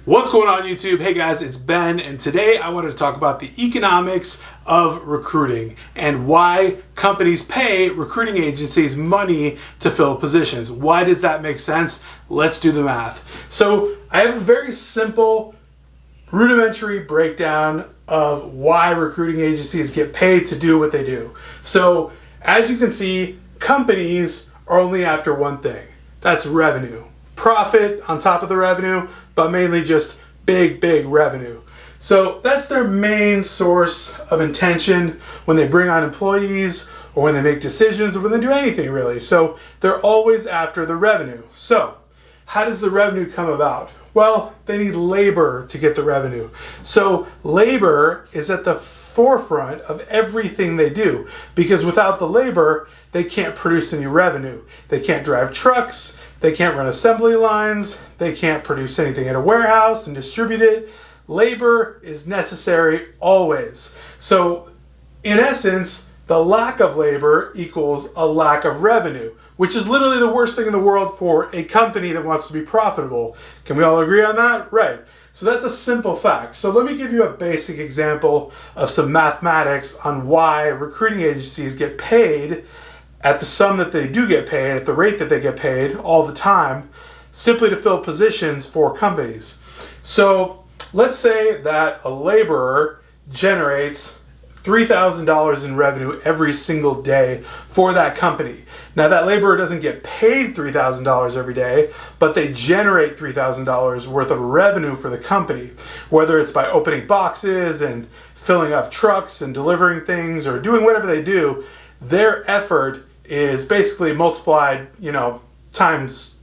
What's going on YouTube? Hey guys, it's Ben, and today I wanted to talk about the economics of recruiting and why companies pay recruiting agencies money to fill positions. Why does that make sense? Let's do the math. So I have a very simple, rudimentary breakdown of why recruiting agencies get paid to do what they do. So as you can see, companies are only after one thing. That's revenue. Profit on top of the revenue, but mainly just big revenue. So that's their main source of intention when they bring on employees or when they make decisions or when they do anything really. So they're always after the revenue. So how does the revenue come about? Well, they need labor to get the revenue. So labor is at the forefront of everything they do, because without the labor, they can't produce any revenue. They can't drive trucks, they can't run assembly lines, they can't produce anything at a warehouse and distribute it. Labor is necessary always. So in essence, the lack of labor equals a lack of revenue, which is literally the worst thing in the world for a company that wants to be profitable. Can we all agree on that? Right. So that's a simple fact. So let me give you a basic example of some mathematics on why recruiting agencies get paid at the sum that they do get paid, at the rate that they get paid all the time, simply to fill positions for companies. So let's say that a laborer generates $3,000 in revenue every single day for that company. Now that laborer doesn't get paid $3,000 every day, but they generate $3,000 worth of revenue for the company, whether it's by opening boxes and filling up trucks and delivering things or doing whatever they do. Their effort is basically multiplied, times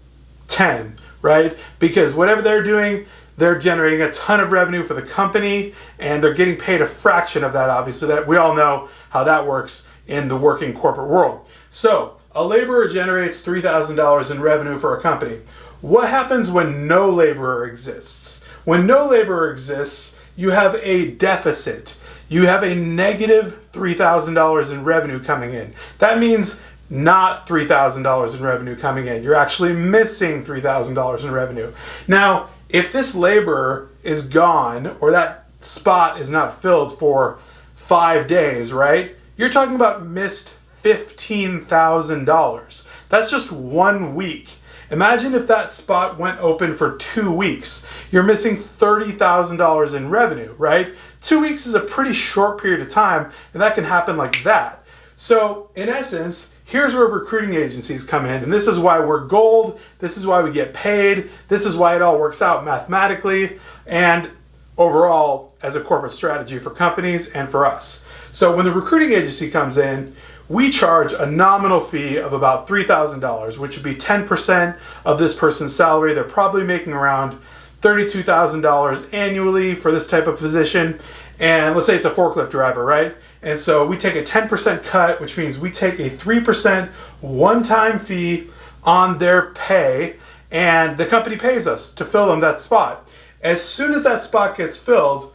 10, right? Because whatever they're doing, they're generating a ton of revenue for the company, and they're getting paid a fraction of that, obviously. That we all know how that works in the working corporate world. So a laborer generates $3,000 in revenue for a company. What happens when no laborer exists? When no laborer exists, you have a deficit. You have a negative $3,000 in revenue coming in. That means not $3,000 in revenue coming in. You're actually missing $3,000 in revenue. Now, if this laborer is gone or that spot is not filled for 5 days, right? You're talking about missed $15,000. That's just 1 week. Imagine if that spot went open for 2 weeks. You're missing $30,000 in revenue, right? 2 weeks is a pretty short period of time, and that can happen like that. So in essence, here's where recruiting agencies come in, and this is why we're gold, this is why we get paid, this is why it all works out mathematically and overall as a corporate strategy for companies and for us. So when the recruiting agency comes in, we charge a nominal fee of about $3,000, which would be 10% of this person's salary. They're probably making around $32,000 annually for this type of position. And let's say it's a forklift driver, right? And so we take a 10% cut, which means we take a 3% one-time fee on their pay, and the company pays us to fill them that spot. As soon as that spot gets filled,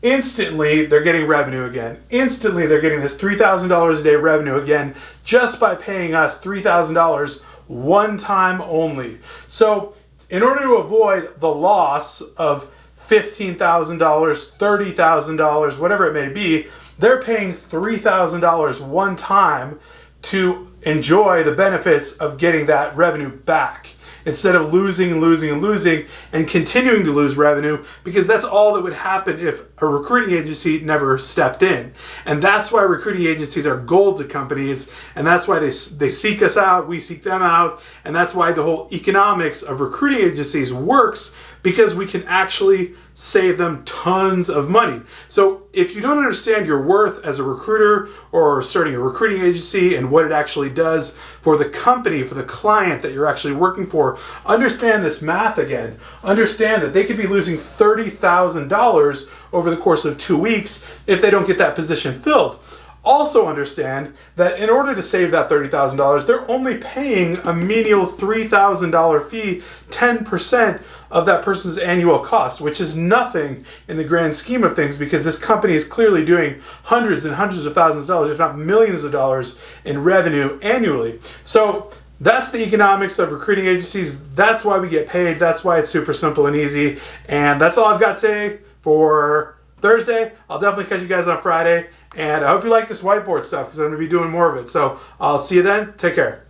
instantly they're getting revenue again. Instantly they're getting this $3,000 a day revenue again just by paying us $3,000 one time only. So in order to avoid the loss of $15,000, $30,000, whatever it may be, they're paying $3,000 one time to enjoy the benefits of getting that revenue back, instead of losing and continuing to lose revenue, because that's all that would happen if a recruiting agency never stepped in. And that's why recruiting agencies are gold to companies, and that's why they seek us out, we seek them out, and that's why the whole economics of recruiting agencies works, because we can actually save them tons of money. So if you don't understand your worth as a recruiter or starting a recruiting agency and what it actually does for the company, for the client that you're actually working for, understand this math again. Understand that they could be losing $30,000 over the course of 2 weeks if they don't get that position filled. Also understand that in order to save that $30,000, they're only paying a menial $3,000 fee, 10% of that person's annual cost, which is nothing in the grand scheme of things, because this company is clearly doing hundreds and hundreds of thousands of dollars, if not millions of dollars in revenue annually. So That's the economics of recruiting agencies. That's why we get paid. That's why it's super simple and easy. And that's all I've got today for Thursday. I'll definitely catch you guys on Friday. And I hope you like this whiteboard stuff because I'm going to be doing more of it. So I'll see you then. Take care.